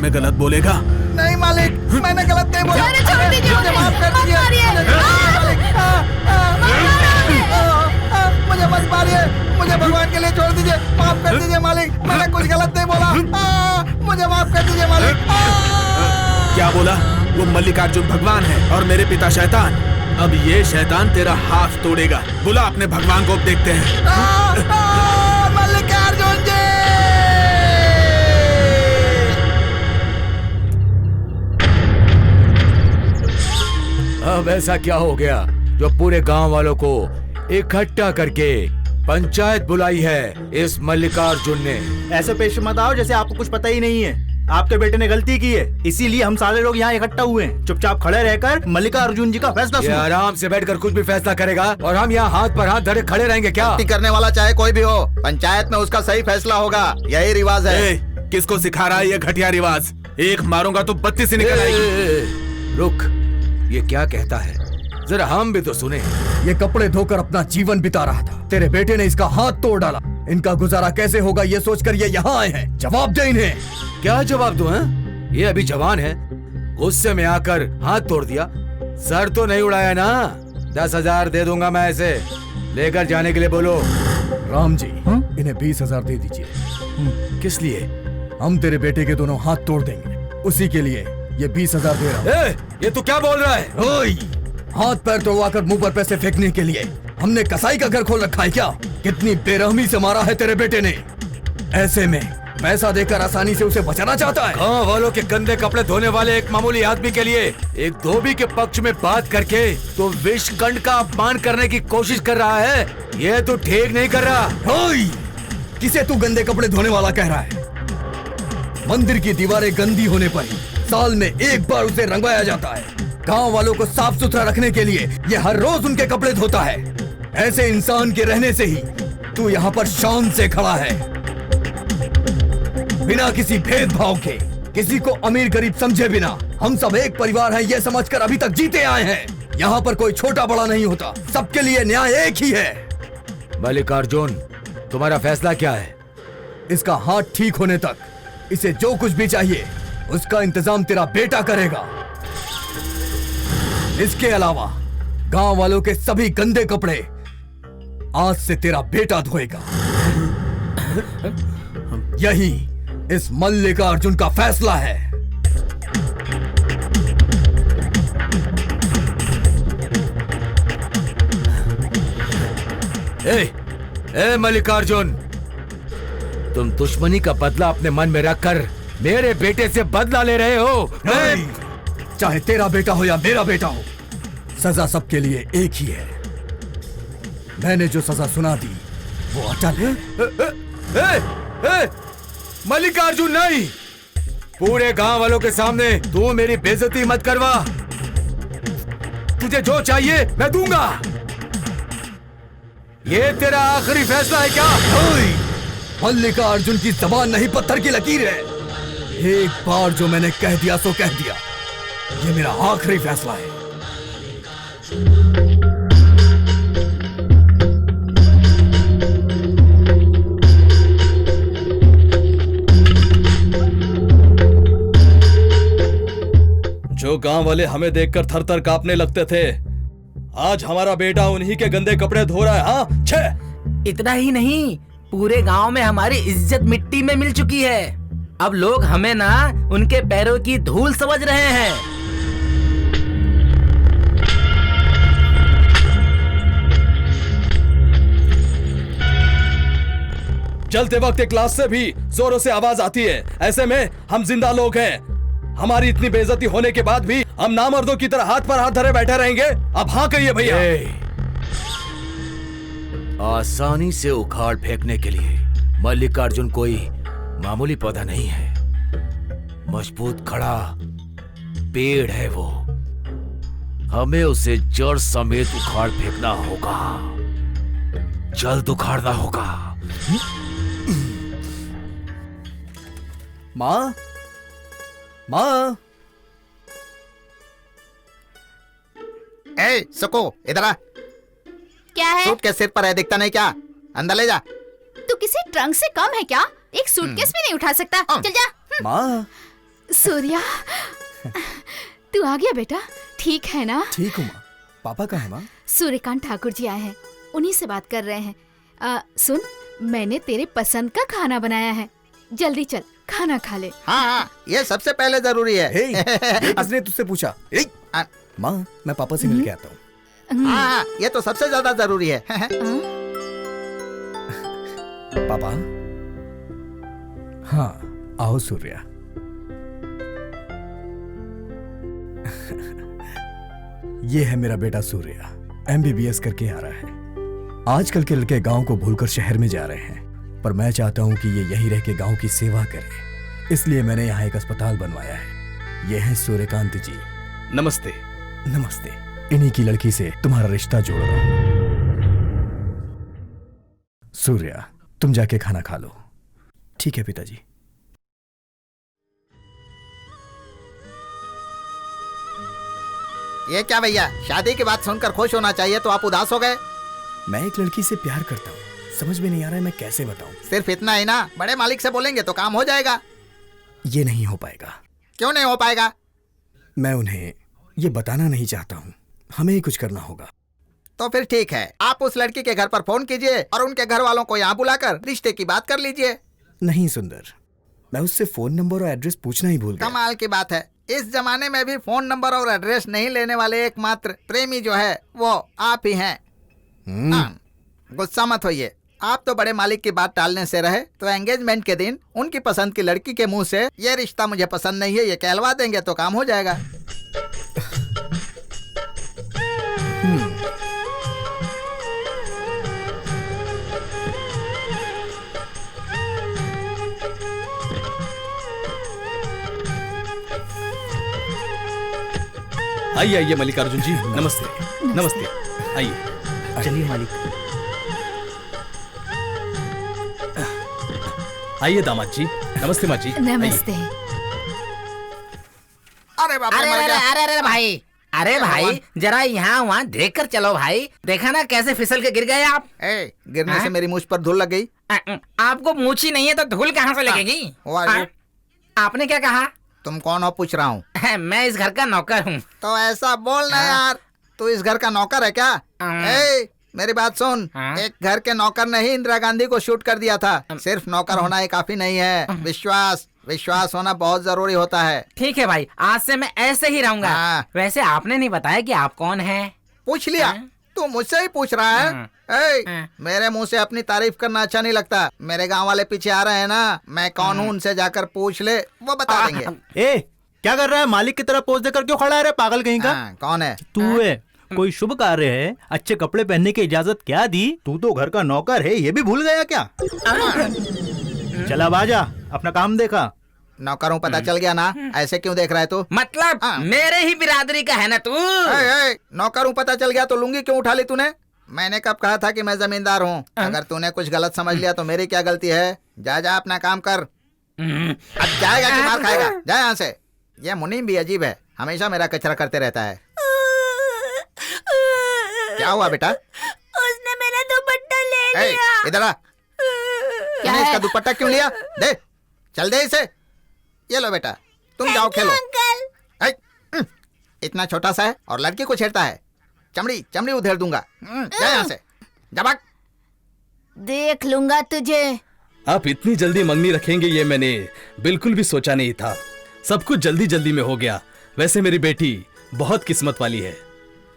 में गलत बोलेगा? नहीं मालिक, मैंने गलत नहीं बोला। अरे छोड़ दीजिए मुझे माफ कर दीजिए। मुझे मत मारिए, मुझे भगवान के लिए छोड़ दीजिए, माफ कर दीजिए मालिक, मैंने कुछ गलत नहीं बोला। मुझे माफ कर दीजिए मालिक। क्या बोला? वो मल्लिकार्जुन भगवान है और मेरे पिता शैतान। अब ये शैतान तेरा हाथ तोड़ेगा। बुला अपने भगवान को, अब देखते हैं। मल्लिकार्जुन जी! अब ऐसा क्या हो गया जो पूरे गांव वालों को इकट्ठा करके पंचायत बुलाई है इस मल्लिकार्जुन ने? ऐसे पेश मत आओ जैसे आपको कुछ पता ही नहीं है। आपके बेटे ने गलती की है, इसीलिए हम सारे लोग यहाँ इकट्ठा हुए हैं। चुपचाप खड़े रहकर मल्लिकार्जुन जी का फैसला सुनो। आराम से बैठकर कुछ भी फैसला करेगा और हम यहाँ हाथ पर हाथ धरे खड़े रहेंगे क्या? गलती करने वाला चाहे कोई भी हो, पंचायत में उसका सही फैसला होगा, यही रिवाज है। किसको सिखा रहा है ये घटिया रिवाज? एक मारूंगा तो 32 ही निकल आएगी। रुक, ये क्या कहता है, जरा हम भी तो सुने। ये कपड़े धोकर अपना जीवन बिता रहा था, तेरे बेटे ने इसका हाथ तोड़ डाला। इनका गुजारा कैसे होगा ये सोचकर ये यहाँ आए हैं। जवाब दे इन्हें। क्या जवाब दूं? हैं? ये अभी जवान है, गुस्से में आकर हाथ तोड़ दिया। सर तो नहीं उड़ाया ना? 10,000 दे दूंगा मैं इसे, लेकर जाने के लिए बोलो। राम जी, इन्हें 20,000 दे दीजिए। किस लिए? हम तेरे बेटे के दोनों हाथ तोड़ देंगे, उसी के लिए ये 20,000 दे रहा हूँ। ये तू क्या बोल रहा है? ओए, हाथ पैर तोड़वाकर मुंह पर पैसे फेंकने के लिए हमने कसाई का घर खोल रखा है क्या? कितनी बेरहमी से मारा है तेरे बेटे ने। ऐसे में पैसा देकर आसानी से उसे बचाना चाहता है। गाँव वालों के गंदे कपड़े धोने वाले एक मामूली आदमी के लिए एक धोबी के पक्ष में बात करके तो विषकंड का अपमान करने की कोशिश कर रहा है। ये तो ठीक नहीं कर रहा। ओए, किसे तू गंदे कपड़े धोने वाला कह रहा है? मंदिर की दीवारें गंदी होने पर ही साल में एक बार उसे रंगवाया जाता है। गांव वालों को साफ सुथरा रखने के लिए ये हर रोज उनके कपड़े धोता है। ऐसे इंसान के रहने से ही तू यहाँ पर शान से खड़ा है, बिना किसी भेदभाव के, किसी को अमीर गरीब समझे बिना। हम सब एक परिवार हैं ये समझकर अभी तक जीते आए हैं। यहाँ पर कोई छोटा बड़ा नहीं होता, सबके लिए न्याय एक ही है। मल्लिकार्जुन, तुम्हारा फैसला क्या है? इसका हाथ ठीक होने तक इसे जो कुछ भी चाहिए उसका इंतजाम तेरा बेटा करेगा। इसके अलावा गांव वालों के सभी गंदे कपड़े आज से तेरा बेटा धोएगा। यही इस मल्लिकार्जुन का फैसला है। ए मल्लिकार्जुन, तुम दुश्मनी का बदला अपने मन में रखकर मेरे बेटे से बदला ले रहे हो। चाहे तेरा बेटा हो या मेरा बेटा हो, सजा सबके लिए एक ही है। मैंने जो सजा सुना दी वो अटल है। मल्लिकार्जुन नहीं, पूरे गांव वालों के सामने तू मेरी बेइज्जती मत करवा। तुझे जो चाहिए मैं दूंगा। ये तेरा आखिरी फैसला है क्या? मल्लिकार्जुन की जबान नहीं पत्थर की लकीर है। एक बार जो मैंने कह दिया सो कह दिया, ये मेरा आखिरी फैसला है। जो गांव वाले हमें देखकर थर थर कांपने लगते थे, आज हमारा बेटा उन्हीं के गंदे कपड़े धो रहा है। हाँ, छे! इतना ही नहीं, पूरे गांव में हमारी इज्जत मिट्टी में मिल चुकी है। अब लोग हमें ना उनके पैरों की धूल समझ रहे हैं। चलते वक्त एक क्लास से भी जोरों से आवाज आती है। ऐसे में हम जिंदा लोग हैं। हमारी इतनी बेइज्जती होने के बाद भी हम नामर्दों की तरह हाथ पर हाथ धरे बैठे रहेंगे? अब हाँ कहिए भैया। आसानी से उखाड़ फेंकने के लिए मल्लिकार्जुन कोई मामूली पौधा नहीं है। मजबूत खड़ा पेड़ है वो। हमें उसे जड़ समेत उखाड़ फेंकना होगा, जल्द उखाड़ना होगा। माँ, माँ। ए सुको, इधर आ। क्या है? सूट के सिर पर है, दिखता नहीं क्या? अंदर ले जा। तू किसी ट्रंक से कम है क्या? एक सूटकेस भी नहीं उठा सकता। चल जा। माँ, सूर्या, तू आ गया बेटा? ठीक है ना? ठीक हूँ माँ। पापा कहाँ है माँ? सूर्यकांत ठाकुर जी आए हैं, उन्हीं से बात कर रहे हैं। सुन, मैंने तेरे पसंद का खाना बनाया है, जल्दी चल खाना खा ले। हाँ हाँ, ये सबसे पहले जरूरी है। हे, ये किसने तुझसे पूछा? माँ, मैं पापा से मिल के आता हूँ। हाँ, ये तो सबसे ज्यादा जरूरी है। पापा। हाँ, आओ सूर्या। ये है मेरा बेटा सूर्या, MBBS करके आ रहा है। आजकल के लड़के गांव को भूलकर शहर में जा रहे हैं, पर मैं चाहता हूं कि ये यहीं रह के गांव की सेवा करे, इसलिए मैंने यहाँ एक अस्पताल बनवाया है। ये है सूर्यकांत जी। नमस्ते। नमस्ते। इन्हीं की लड़की से तुम्हारा रिश्ता जोड़ रहा हूं। सूर्या, तुम जाके खाना खा लो। ठीक है पिताजी। ये क्या भैया, शादी की बात सुनकर खुश होना चाहिए, तो आप उदास हो गए। मैं एक लड़की से प्यार करता हूँ, समझ में नहीं आ रहा है मैं कैसे बताऊं। सिर्फ इतना ही ना, बड़े मालिक से बोलेंगे तो काम हो जाएगा। ये नहीं हो पाएगा। क्यों नहीं हो पाएगा? मैं उन्हें ये बताना नहीं चाहता हूँ, हमें ही कुछ करना होगा। तो फिर ठीक है, आप उस लड़की के घर पर फोन कीजिए और उनके घर वालों को यहाँ बुलाकर रिश्ते की बात कर लीजिए। नहीं सुंदर, मैं उससे फोन नंबर और एड्रेस पूछना ही भूल गया। कमाल की बात है, इस जमाने में भी फोन नंबर और एड्रेस नहीं लेने वाले एकमात्र प्रेमी जो है वो आप ही हैं। गुस्सा मत होइए, आप तो बड़े मालिक की बात टालने से रहे तो एंगेजमेंट के दिन उनकी पसंद की लड़की के मुंह से ये रिश्ता मुझे पसंद नहीं है ये कहलवा देंगे तो काम हो जाएगा। आइए आइए मल्लिकार्जुन जी, नमस्ते। नमस्ते, आइए। चलिए मालिक। आइए दामाद जी। नमस्ते माँ जी। नमस्ते। अरे बाप रे, अरे मर अरे गया। अरे अरे भाई, अरे भाई जरा यहाँ वहाँ देख कर चलो भाई। देखा ना कैसे फिसल के गिर गए आप। गिरने से मेरी मूछ पर धूल लग गई। आपको मूछी नहीं है तो धूल कहाँ से लगेगी? आपने क्या कहा? तुम कौन हो पूछ रहा हूँ। मैं इस घर का नौकर हूँ। तो ऐसा बोलना यार, तू इस घर का नौकर है क्या? मेरी बात सुन, एक घर के नौकर ने ही इंदिरा गांधी को शूट कर दिया था। सिर्फ नौकर होना ही काफी नहीं है, विश्वास होना बहुत जरूरी होता है। ठीक है भाई, आज से मैं ऐसे ही रहूंगा। वैसे आपने नहीं बताया कि आप कौन हैं? पूछ लिया, तू मुझसे ही पूछ रहा है। मेरे मुंह से अपनी तारीफ करना अच्छा नहीं लगता। मेरे गांव वाले पीछे आ रहे हैं ना, मैं कौन हूँ उनसे जाकर पूछ ले, वो बता देंगे। क्या कर रहा है? मालिक की तरह पोज देकर क्यों खड़ा है रे पागल कहीं का? कौन है तू? है कोई शुभ कार्य है, अच्छे कपड़े पहनने की इजाजत क्या दी? तू तो घर का नौकर है, ये भी भूल गया क्या? चला बाजा, अपना काम देखा। नौकर हूँ पता चल गया ना, ऐसे क्यों देख रहा है तू? मतलब मेरे ही बिरादरी का है ना तू? नौकर हूँ पता चल गया तो लुंगी क्यों उठा ली तूने? मैंने कब कहा था कि मैं जमींदार हूँ? अगर तूने कुछ गलत समझ लिया तो मेरी क्या गलती है? जा जा अपना काम कर। अब जाएगा कि मार खाएगा? जा यहाँ से। ये मुनीम भी अजीब है, हमेशा मेरा कचरा करते रहता है। क्या हुआ बेटा? उसने मेरा दुपट्टा ले लिया। इधर आ। तूने इसका दुपट्टा क्यों लिया? दे, चल दे इसे। ये लो बेटा, तुम जाओ खेलो। इतना छोटा सा है और लड़की को छेड़ता है। चमड़ी उधेड़ दूंगा। जा यहाँ से, जा भाग। देख लूंगा तुझे। आप इतनी जल्दी मंगनी रखेंगे ये मैंने बिल्कुल भी सोचा नहीं था। सब कुछ जल्दी जल्दी में हो गया। वैसे मेरी बेटी बहुत किस्मत वाली है।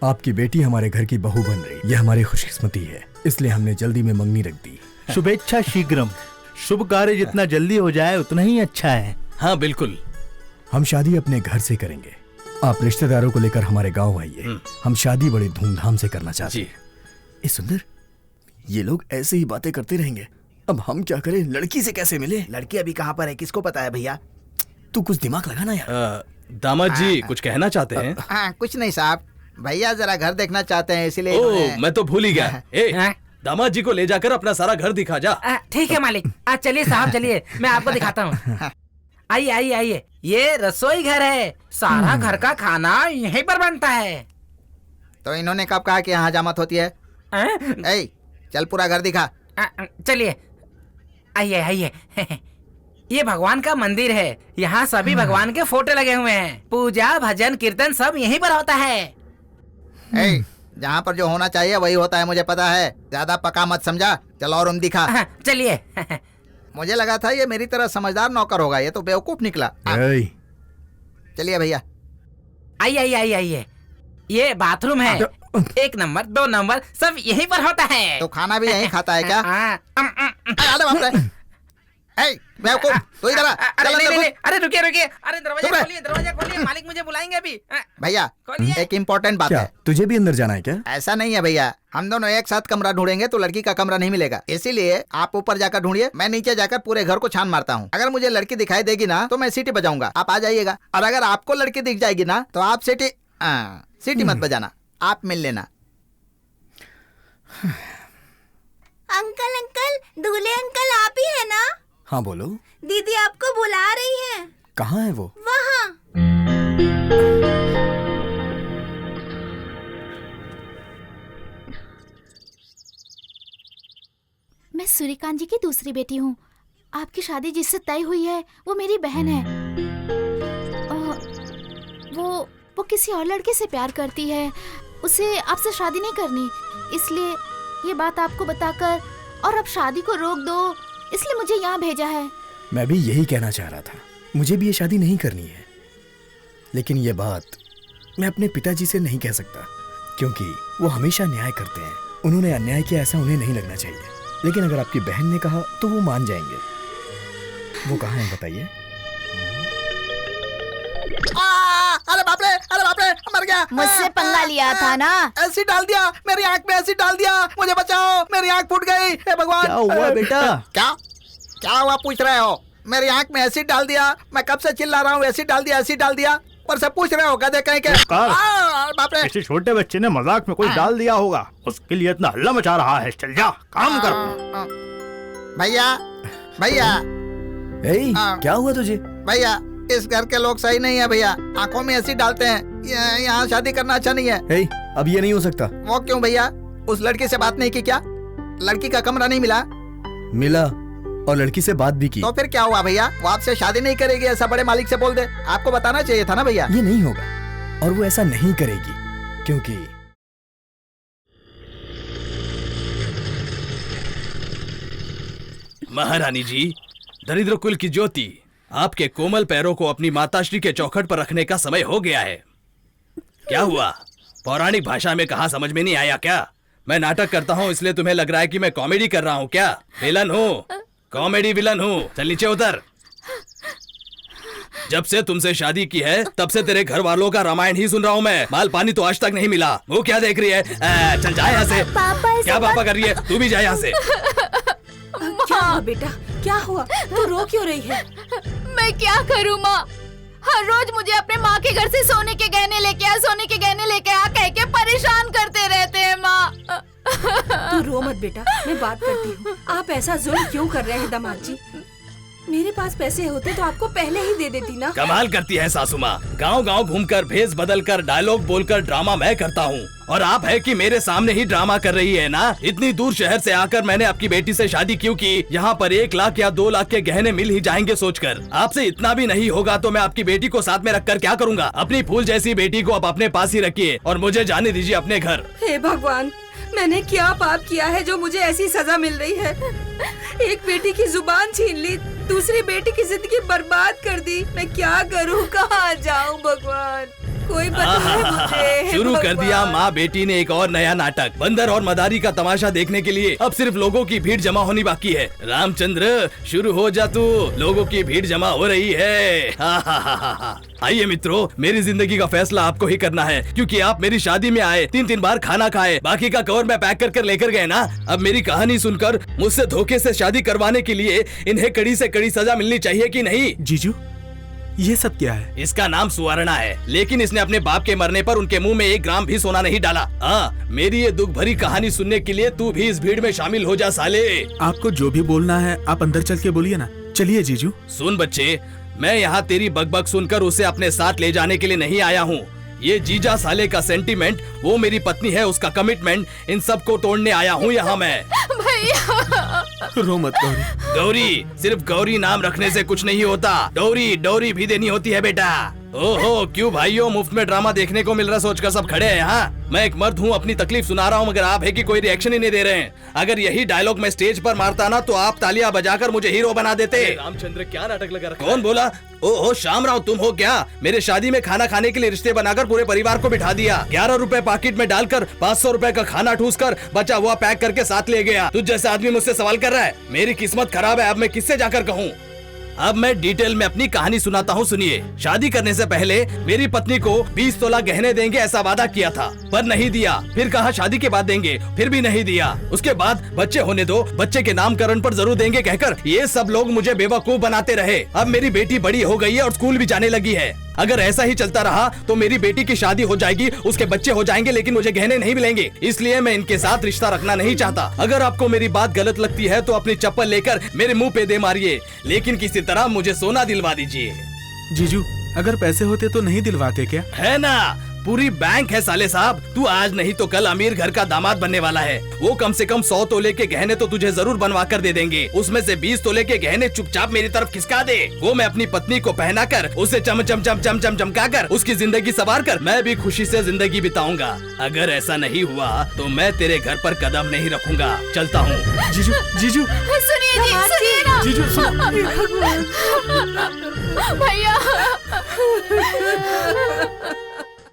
आपकी बेटी हमारे घर की बहू बन रही, ये हमारी खुशकिस्मती है, इसलिए हमने जल्दी में मंगनी रख दी। शुभेच्छा शीघ्रम। शुभ कार्य जितना जल्दी हो जाए उतना ही अच्छा है। हाँ बिल्कुल। हम शादी अपने घर से करेंगे, आप रिश्तेदारों को लेकर हमारे गांव आइए। हम शादी बड़ी धूमधाम से करना चाहते हैं। ए सुंदर, ये लोग ऐसे ही बातें करते रहेंगे, अब हम क्या करें? लड़की से कैसे मिले? लड़की अभी कहाँ पर है, किसको पता है भैया? तू कुछ दिमाग लगाना यार। दामाद जी कुछ कहना चाहते हैं? कुछ नहीं साहब, भैया जरा घर देखना चाहते हैं इसलिए। ओह, मैं तो भूल ही गया। दामाद जी को ले जाकर अपना सारा घर दिखा जा। ठीक है मालिक। चलिए साहब, चलिए मैं आपको दिखाता हूँ। आइए आइए आइए, ये रसोई घर है, सारा घर का खाना यहीं पर बनता है। तो इन्होंने कब कहा कि यहाँ हजामत होती है? चल पूरा घर दिखा। चलिए, आइए आइए। ये भगवान का मंदिर है। यहाँ सभी भगवान के फोटो लगे हुए हैं। पूजा भजन कीर्तन सब यहीं पर होता है। ए, जहाँ पर जो होना चाहिए वही होता है, मुझे पता है। ज्यादा पका मत समझा। चलो और रूम दिखा। चलिए। मुझे लगा था ये मेरी तरह समझदार नौकर होगा, ये तो बेवकूफ निकला। चलिए भैया। आइए आइए आइए आइए। ये बाथरूम है। 1 नंबर 2 नंबर सब यहीं पर होता है। तो खाना भी यहीं खाता है क्या? अरे बाप रे। ए, बेवकूफ, तू इधर आ। चल अंदर घुस। अरे रुकिए रुकिए। अरे दरवाजा खोलिए मालिक मुझे बुलाएंगे अभी। भैया खोलिए। एक इम्पोर्टेंट बात है। तुझे भी अंदर जाना है क्या? ऐसा नहीं है भैया, हम दोनों एक साथ कमरा ढूंढेंगे तो लड़की का कमरा नहीं मिलेगा। इसीलिए आप ऊपर जाकर ढूंढिए, मैं नीचे जाकर पूरे घर को छान मारता हूँ। अगर मुझे लड़की दिखाई देगी ना तो मैं सीटी बजाऊंगा, आप आ जाइएगा। और अगर आपको लड़की दिख जाएगी ना तो आप सीटी मत बजाना, आप मिल लेना। अंकल अंकल, दूल्हे अंकल आप ही है ना? हाँ बोलो। दीदी आपको बुला रही है। कहाँ है वो? वहाँ। मैं सूर्यकांत जी की दूसरी बेटी हूँ। आपकी शादी जिससे तय हुई है वो मेरी बहन है। वो किसी और लड़के से प्यार करती है, उसे आपसे शादी नहीं करनी। इसलिए ये बात आपको बताकर और अब शादी को रोक दो, इसलिए मुझे यहाँ भेजा है। मैं भी यही कहना चाह रहा था, मुझे भी ये शादी नहीं करनी है। लेकिन ये बात मैं अपने पिताजी से नहीं कह सकता, क्योंकि वो हमेशा न्याय करते हैं। उन्होंने अन्याय किया ऐसा उन्हें नहीं लगना चाहिए। लेकिन अगर आपकी बहन ने कहा तो वो मान जाएंगे। वो कहाँ है बताइए? अरे बाप रे, मर गया। मुझसे पंगा लिया था ना? एसिड डाल दिया मेरी आंख में, एसिड डाल दिया। मुझे बचाओ, मेरी आंख फूट गई। हे भगवान। क्या हुआ बेटा? क्या हुआ पूछ रहे हो? मेरी आंख में एसिड डाल दिया। मैं कब से चिल्ला रहा हूँ, एसिड डाल दिया, एसिड डाल दिया। और सब पूछ रहे हो गधे कहीं के। बाप रे। किसी छोटे बच्चे ने मजाक में कुछ डाल दिया होगा, उसके लिए इतना हल्ला मचा रहा है। चल जा काम कर। भैया क्या हुआ तुझे? भैया इस घर के लोग सही नहीं है भैया, आंखों में एसिड डालते हैं। यहाँ शादी करना अच्छा नहीं है। अब ये नहीं हो सकता। वो क्यों भैया? उस लड़की से बात नहीं की क्या? लड़की का कमरा नहीं मिला? मिला, और लड़की से बात भी की। तो फिर क्या हुआ भैया? वो आपसे शादी नहीं करेगी ऐसा बड़े मालिक से बोल दे। आपको बताना चाहिए था ना भैया। ये नहीं होगा, और वो ऐसा नहीं करेगी, क्योंकि महारानी जी, दरिद्र कुल की ज्योति, आपके कोमल पैरों को अपनी माताश्री के चौखट पर रखने का समय हो गया है। क्या हुआ? पौराणिक भाषा में कहा समझ में नहीं आया क्या? मैं नाटक करता हूँ इसलिए तुम्हें लग रहा है कि मैं कॉमेडी कर रहा हूँ क्या? विलन हूँ, कॉमेडी विलन हूँ। चल नीचे उतर। जब से तुमसे शादी की है तब से तेरे घर वालों का रामायण ही सुन रहा हूँ मैं। माल पानी तो आज तक नहीं मिला। वो क्या देख रही है? चल जा यहाँ से। क्या पापा कर रही है? तू भी जा यहाँ से। क्या हुआ बेटा, क्या हुआ? तू रो क्यों रही है? मैं क्या करूँ माँ? हर रोज मुझे अपने माँ के घर से सोने के गहने लेके आ कह के परेशान करते रहते हैं माँ। तू रो मत बेटा, मैं बात करती हूँ। आप ऐसा जुल्म क्यों कर रहे हैं दामाद जी? मेरे पास पैसे होते तो आपको पहले ही दे देती ना। कमाल करती है सासू माँ। गाँव गाँव घूमकर भेस बदल कर डायलॉग बोलकर ड्रामा मैं करता हूँ, और आप है कि मेरे सामने ही ड्रामा कर रही है ना। इतनी दूर शहर से आकर मैंने आपकी बेटी से शादी क्यों की? यहाँ पर 1 लाख या 2 लाख के गहने मिल ही जाएंगे सोचकर। आपसे इतना भी नहीं होगा तो मैं आपकी बेटी को साथ में रखकर क्या करूँगा? अपनी फूल जैसी बेटी को आप अपने पास ही रखिए और मुझे जाने दीजिए अपने घर। हे भगवान, मैंने क्या पाप किया है जो मुझे ऐसी सजा मिल रही है? एक बेटी की जुबान छीन ली, दूसरी बेटी की जिंदगी बर्बाद कर दी। मैं क्या करूं, कहाँ जाऊं भगवान? कोई बताए मुझे। शुरू कर दिया माँ बेटी ने एक और नया नाटक। बंदर और मदारी का तमाशा देखने के लिए अब सिर्फ लोगों की भीड़ जमा होनी बाकी है। रामचंद्र शुरू हो जा तू, लोगों की भीड़ जमा हो रही है। आइए मित्रों, मेरी जिंदगी का फैसला आपको ही करना है, क्योंकि आप मेरी शादी में आए, 3-3 बार खाना खाए, बाकी का कवर में पैक कर लेकर गए ना। अब मेरी कहानी सुनकर मुझसे धोखे से शादी करवाने के लिए इन्हें कड़ी से कड़ी सजा मिलनी चाहिए कि नहीं? जीजू ये सब क्या है? इसका नाम सुवर्णा है, लेकिन इसने अपने बाप के मरने पर उनके मुंह में 1 ग्राम भी सोना नहीं डाला। हाँ, मेरी ये दुख भरी कहानी सुनने के लिए तू भी इस भीड़ में शामिल हो जा साले। आपको जो भी बोलना है आप अंदर चल के बोलिए ना। चलिए जीजू। सुन बच्चे, मैं यहाँ तेरी बकबक सुनकर उसे अपने साथ ले जाने के लिए नहीं आया हूँ। ये जीजा साले का सेंटीमेंट, वो मेरी पत्नी है, उसका कमिटमेंट, इन सब को तोड़ने आया हूँ यहाँ मैं। भैया रो मत गौरी। गौरी, सिर्फ गौरी नाम रखने से कुछ नहीं होता, डौरी डौरी भी देनी होती है बेटा। ओहो, क्यों भाइयों, मुफ्त में ड्रामा देखने को मिल रहा सोचकर सब खड़े हैं यहाँ। मैं एक मर्द हूँ, अपनी तकलीफ सुना रहा हूँ, मगर आप है कि कोई रिएक्शन ही नहीं दे रहे हैं। अगर यही डायलॉग मैं स्टेज पर मारता ना तो आप तालियां बजाकर मुझे हीरो बना देते। रामचंद्र क्या नाटक लगा रखा कौन बोला? ओहो शामराव, तुम हो क्या? मेरे शादी में खाना खाने के लिए रिश्ते बनाकर पूरे परिवार को बिठा दिया। 11 रुपए पॉकेट में डालकर 500 रुपए का खाना ठूस कर बचा हुआ पैक करके साथ ले गया। तुझ जैसा आदमी मुझसे सवाल कर रहा है? मेरी किस्मत खराब है, अब मैं किससे जाकर कहूँ? अब मैं डिटेल में अपनी कहानी सुनाता हूँ, सुनिए। शादी करने से पहले मेरी पत्नी को 20 तोला गहने देंगे ऐसा वादा किया था, पर नहीं दिया। फिर कहा शादी के बाद देंगे, फिर भी नहीं दिया। उसके बाद बच्चे होने दो, बच्चे के नामकरण पर जरूर देंगे कहकर ये सब लोग मुझे बेवकूफ बनाते रहे। अब मेरी बेटी बड़ी हो गई है और स्कूल भी जाने लगी है। अगर ऐसा ही चलता रहा तो मेरी बेटी की शादी हो जाएगी, उसके बच्चे हो जाएंगे, लेकिन मुझे गहने नहीं मिलेंगे। इसलिए मैं इनके साथ रिश्ता रखना नहीं चाहता। अगर आपको मेरी बात गलत लगती है तो अपनी चप्पल लेकर मेरे मुंह पे दे मारिए, लेकिन किसी तरह मुझे सोना दिलवा दीजिए। जीजू, अगर पैसे होते तो नहीं दिलवाते क्या? है ना, पूरी बैंक है साले साहब। तू आज नहीं तो कल अमीर घर का दामाद बनने वाला है। वो कम से कम 100 तोले के गहने तो तुझे जरूर बनवा कर दे देंगे। उसमें से 20 तोले के गहने चुपचाप मेरी तरफ खिसका दे। वो मैं अपनी पत्नी को पहना कर उसे चम चम चम चम चम चमका कर उसकी जिंदगी संवार कर मैं भी खुशी से जिंदगी बिताऊंगा। अगर ऐसा नहीं हुआ तो मैं तेरे घर पर कदम नहीं रखूंगा। चलता हूँ। जीजू, जीजू, सुनिए जी, सुनिए ना। जीजू भैया